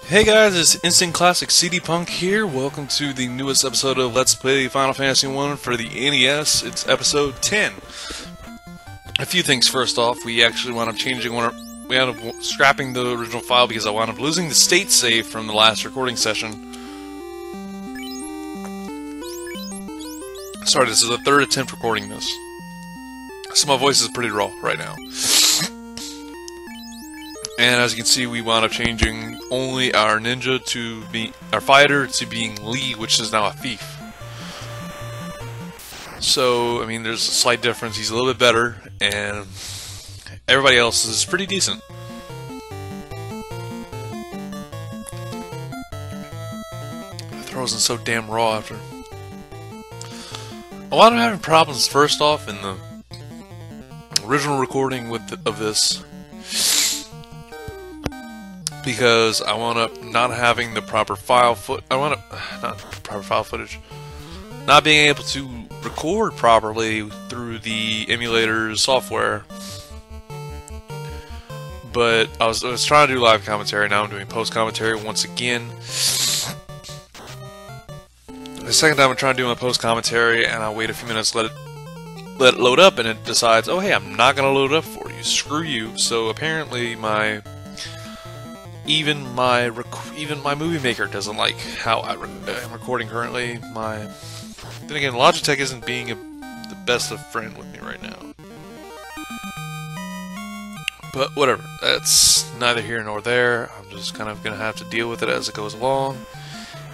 Hey guys, it's Instant Classic CD Punk here. Welcome to the newest episode of Let's Play Final Fantasy 1 for the NES. It's episode 10. A few things first off, we actually wound up changing we wound up scrapping the original file because I wound up losing the state save from the last recording session. Sorry, this is the third attempt recording this. So my voice is pretty raw right now. And as you can see, we wound up changing only our ninja to be our fighter to being Lee, which is now a thief. So, I mean, there's a slight difference. He's a little bit better, and everybody else is pretty decent. My throat wasn't so damn raw after. I wound up having problems first off in the original recording of this. Because I wound up not having the proper footage, not being able to record properly through the emulator's software. But I was trying to do live commentary. Now I'm doing post commentary once again. The second time I'm trying to do my post commentary, and I wait a few minutes, let it load up, and it decides, oh hey, I'm not gonna load it up for you. Screw you. So apparently even my movie maker doesn't like how I'm recording currently. Then again, Logitech isn't being the best of friend with me right now. But whatever, that's neither here nor there. I'm just kind of gonna have to deal with it as it goes along,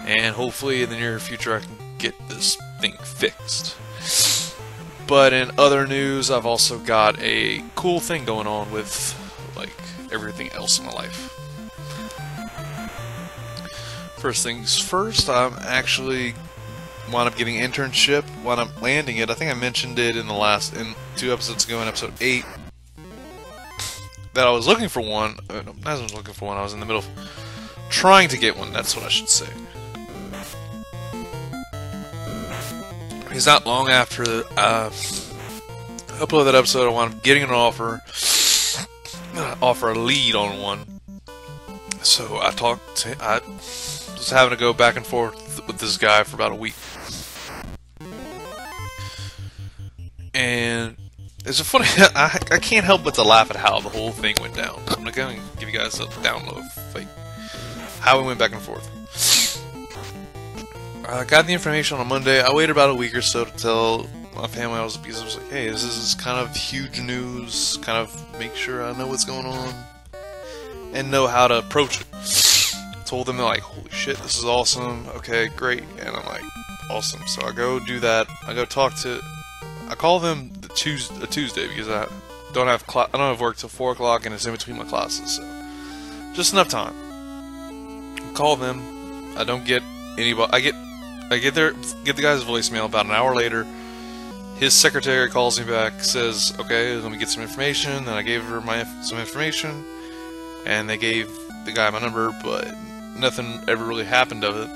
and hopefully in the near future I can get this thing fixed. But in other news, I've also got a cool thing going on with like everything else in my life. First things first, I'm actually wound up getting an internship. Wound up landing it. I think I mentioned it in 2 episodes ago in episode 8 that I was looking for one. I wasn't looking for one. I was in the middle of trying to get one. That's what I should say. Because not long after I uploaded that episode, I wound up getting an offer a lead on one. So I was having to go back and forth with this guy for about a week. And it's a funny, I can't help but to laugh at how the whole thing went down. I'm going to give you guys a download of like how we went back and forth. I got the information on Monday. I waited about a week or so to tell my family because I was like, hey, this is kind of huge news, kind of make sure I know what's going on and know how to approach it. Told them, they're like, holy shit, this is awesome, okay, great, and I'm like, awesome. So I go do that, I call them a Tuesday because I don't have work till 4 o'clock and it's in between my classes, so just enough time. I call them, I don't get anybody, I get the guy's voicemail. About an hour later, his secretary calls me back, says, okay, let me get some information, and I gave her some information, and they gave the guy my number, but nothing ever really happened of it.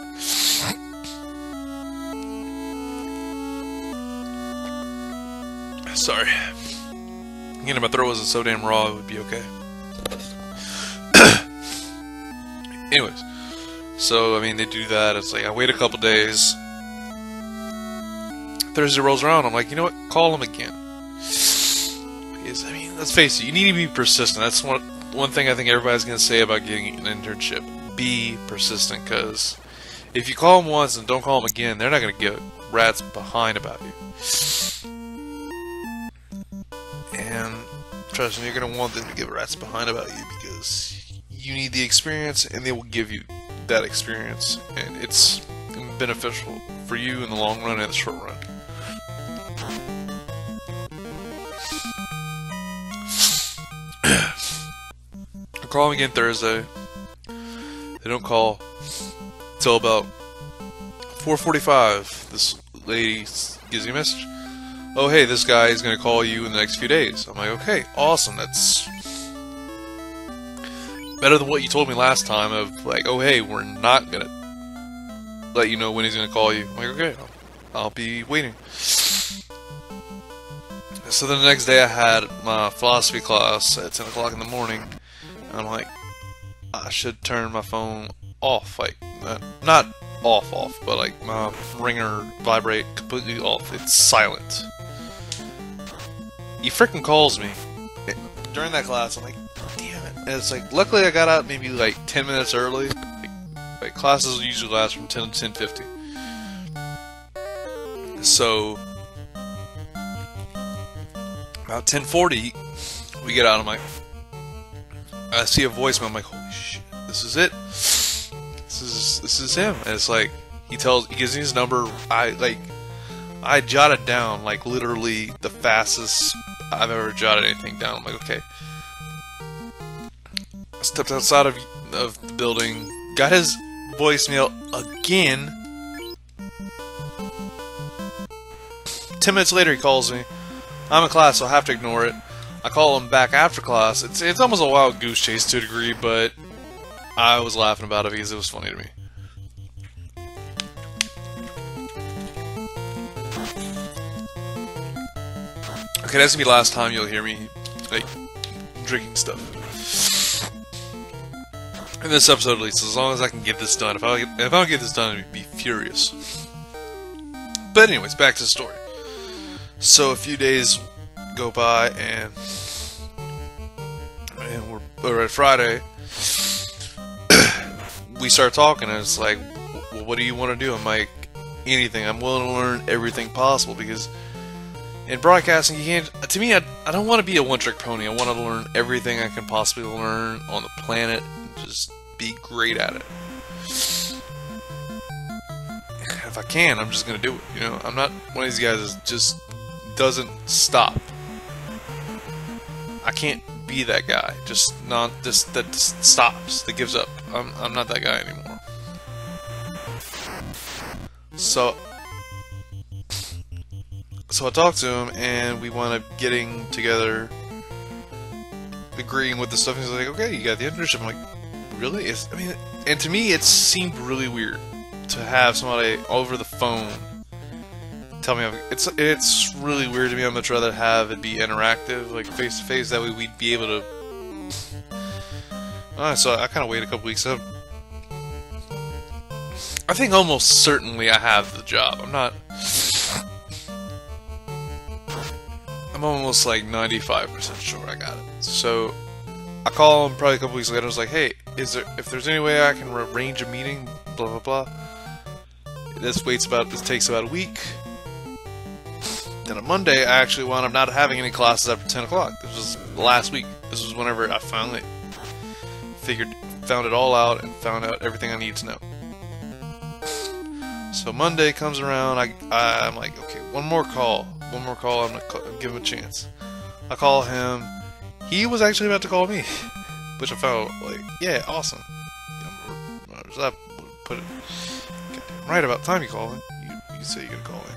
Sorry. Again, my throat wasn't so damn raw, it would be okay. Anyways, so, I mean, they do that. It's like, I wait a couple days. Thursday rolls around, I'm like, you know what? Call him again. Because, I mean, let's face it, you need to be persistent. That's one thing I think everybody's going to say about getting an internship. Be persistent, because if you call them once and don't call them again, they're not going to get rats behind about you. And trust me, you're going to want them to give rats behind about you because you need the experience and they will give you that experience, and it's beneficial for you in the long run and the short run. I call them again Thursday. They don't call till about 4:45. This lady gives me a message. Oh, hey, this guy is going to call you in the next few days. I'm like, okay, awesome. That's better than what you told me last time of like, oh, hey, we're not going to let you know when he's going to call you. I'm like, okay, I'll be waiting. So then the next day I had my philosophy class at 10 o'clock in the morning. And I'm like, I should turn my phone off, like, not off, but like my ringer vibrate completely off. It's silent. He freaking calls me during that class. I'm like, damn it. And it's like, luckily I got out maybe like 10 minutes early. Like classes usually last from 10 to 10:50. So about 10:40, we get out. I'm like, I see a voicemail. I'm like, holy shit, this is it. This is him. And it's like, he gives me his number. I jotted down like literally the fastest I've ever jotted anything down. I'm like, okay. I stepped outside of the building, got his voicemail again. 10 minutes later, he calls me. I'm in class, so I have to ignore it. I call him back after class. It's almost a wild goose chase to a degree, but I was laughing about it because it was funny to me. Okay, that's gonna be the last time you'll hear me, like, drinking stuff. In this episode, at least, as long as I can get this done. If I don't get this done, I'd be furious. But anyways, back to the story. So a few days go by, and we're at Friday. We start talking, and it's like, well, what do you want to do? I'm like, anything. I'm willing to learn everything possible, because in broadcasting, you can't. To me, I don't want to be a one-trick pony. I want to learn everything I can possibly learn on the planet, and just be great at it. If I can, I'm just gonna do it. You know, I'm not one of these guys that just doesn't stop. I can't be that guy. That just stops, that gives up. I'm not that guy anymore. So I talked to him, and we wound up getting together, agreeing with the stuff. He's like, okay, you got the internship. I'm like, really? And to me, it seemed really weird to have somebody over the phone tell me. It's really weird to me. I'd much rather have it be interactive, like face to face. That way, we'd be able to. So I kind of waited a couple weeks up. I think almost certainly I have the job. I'm almost like 95% sure I got it. So I call him probably a couple weeks later. I was like, hey, if there's any way I can arrange a meeting, blah blah blah. This takes about a week. Then on Monday, I actually wound up not having any classes after 10 o'clock. This was last week. This was whenever I finally found it all out and found out everything I needed to know. So Monday comes around. I'm like, okay, one more call. I'm gonna give him a chance. I call him. He was actually about to call me, which I found like, yeah, awesome. I put it right about time you call me. You say you're gonna call me.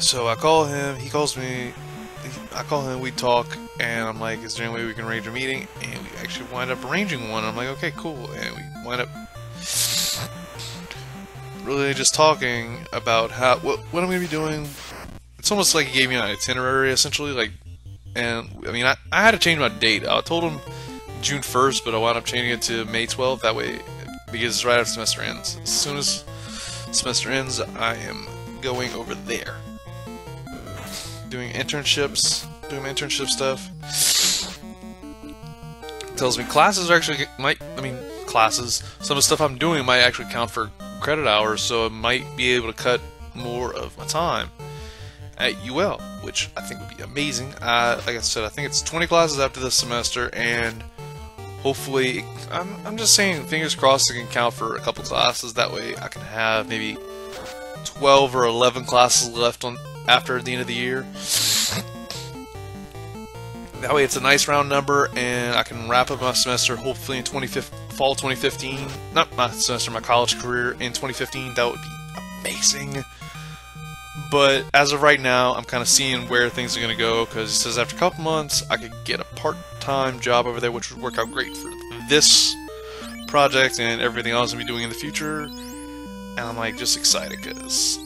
So I call him. He calls me. I call him. We talk, and I'm like, is there any way we can arrange a meeting? And we actually wind up arranging one. I'm like, okay, cool. And we wind up really just talking about what I'm gonna be doing. It's almost like he gave me an itinerary, essentially. Like, and I mean, I had to change my date. I told him June 1st, but I wound up changing it to May 12th. That way, because it's right after semester ends. As soon as semester ends, I am going over there, doing internship stuff. Tells me classes are actually classes. Some of the stuff I'm doing might actually count for credit hours, so I might be able to cut more of my time at UL, which I think would be amazing. Like I said, I think it's 20 classes after this semester, and hopefully, I'm just saying, fingers crossed, it can count for a couple classes. That way, I can have maybe 12 or 11 classes left after the end of the year. That way, it's a nice round number, and I can wrap up my semester hopefully in fall 2015. Not my semester, my college career in 2015. That would be amazing. But as of right now, I'm kind of seeing where things are going to go, because it says after a couple months, I could get a part-time job over there, which would work out great for this project and everything else I'll be doing in the future. And I'm like just excited because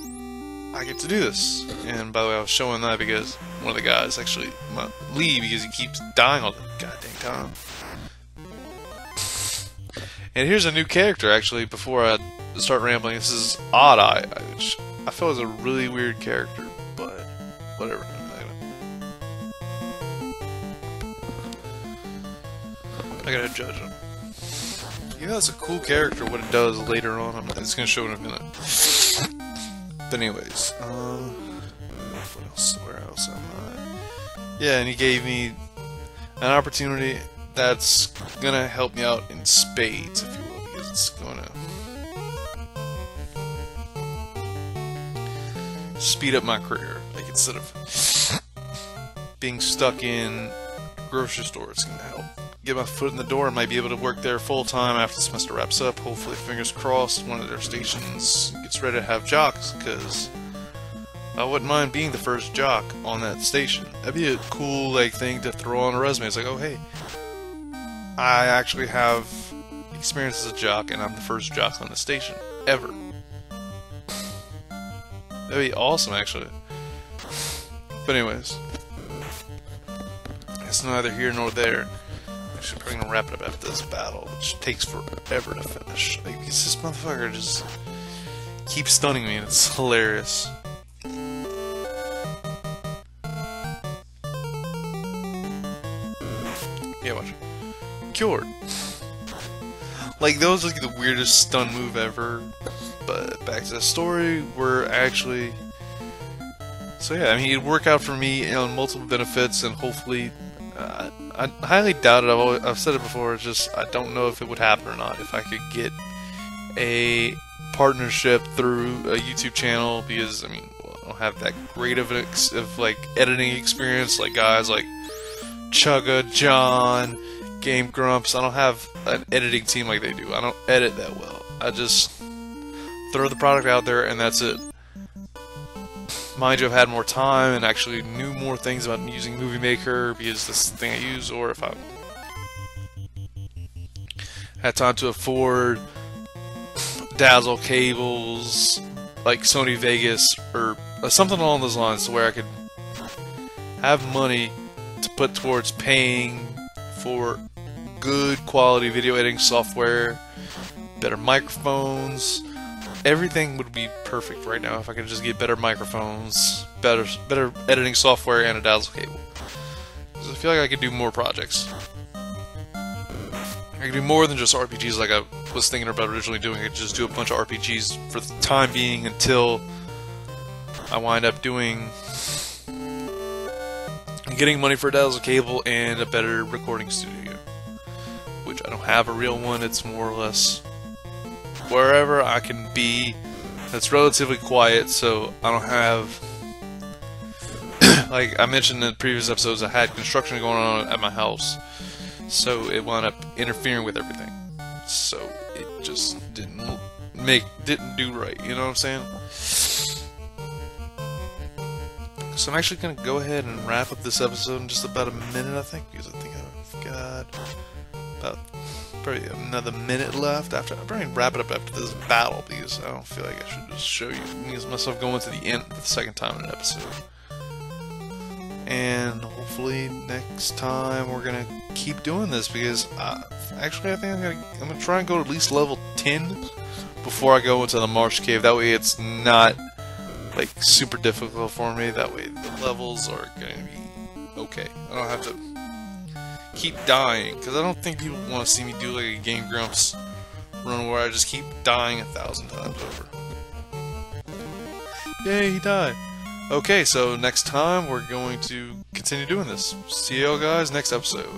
I get to do this. And by the way, I was showing that because one of the guys actually might leave because he keeps dying all the goddamn time. And here's a new character, actually, before I start rambling. This is Odd Eye. I feel is a really weird character, but whatever. I gotta judge him. Yeah, that's a cool character. What it does later on, it's gonna show in a minute. But anyways, what else? Where else am I? Yeah, and he gave me an opportunity that's gonna help me out in spades, if you will, because it's gonna speed up my career. Like, instead of being stuck in a grocery store, it's gonna help get my foot in the door. I might be able to work there full time after the semester wraps up. Hopefully, fingers crossed, one of their stations gets ready to have jocks, because I wouldn't mind being the first jock on that station. That'd be a cool thing to throw on a resume. It's like, oh hey, I actually have experience as a jock, and I'm the first jock on the station ever. That'd be awesome, actually. But anyways, it's neither here nor there. Actually, probably gonna wrap it up after this battle, which takes forever to finish. Like, because this motherfucker just keeps stunning me, and it's hilarious. Yeah, watch. Cured. Like, that was like the weirdest stun move ever. But back to the story, we're actually. So yeah, I mean, it'd work out for me on multiple benefits, and hopefully. I highly doubt it. I've said it before. It's just I don't know if it would happen or not. If I could get a partnership through a YouTube channel, because I mean, well, I don't have that great of editing experience like guys like Chugga, John, Game Grumps. I don't have an editing team like they do. I don't edit that well. I just throw the product out there and that's it. Mind you, I've had more time and actually knew more things about using Movie Maker because this is the thing I use, or if I had time to afford Dazzle cables like Sony Vegas or something along those lines, to where I could have money to put towards paying for good quality video editing software, better microphones. Everything would be perfect right now if I could just get better microphones, better editing software, and a Dazzle cable. Because I feel like I could do more projects. I could do more than just RPGs like I was thinking about originally doing. I could just do a bunch of RPGs for the time being until I wind up getting money for a Dazzle cable and a better recording studio. Which I don't have a real one, it's more or less wherever I can be that's relatively quiet, so I don't have like I mentioned in previous episodes, I had construction going on at my house, so it wound up interfering with everything, so it just didn't do right, you know what I'm saying? So I'm actually gonna go ahead and wrap up this episode in just about a minute, I think, because I think I've got about probably another minute left. After I'm probably wrap it up after this battle, because I don't feel like I should just show you myself going to the end the second time in an episode. And hopefully next time we're gonna keep doing this, because actually I think I'm gonna try and go to at least level 10 before I go into the Marsh Cave. That way it's not like super difficult for me. That way the levels are gonna be okay. I don't have to keep dying, because I don't think people want to see me do like a Game Grumps run where I just keep dying 1,000 times over. Yay, he died. Okay, so next time we're going to continue doing this. See y'all guys next episode.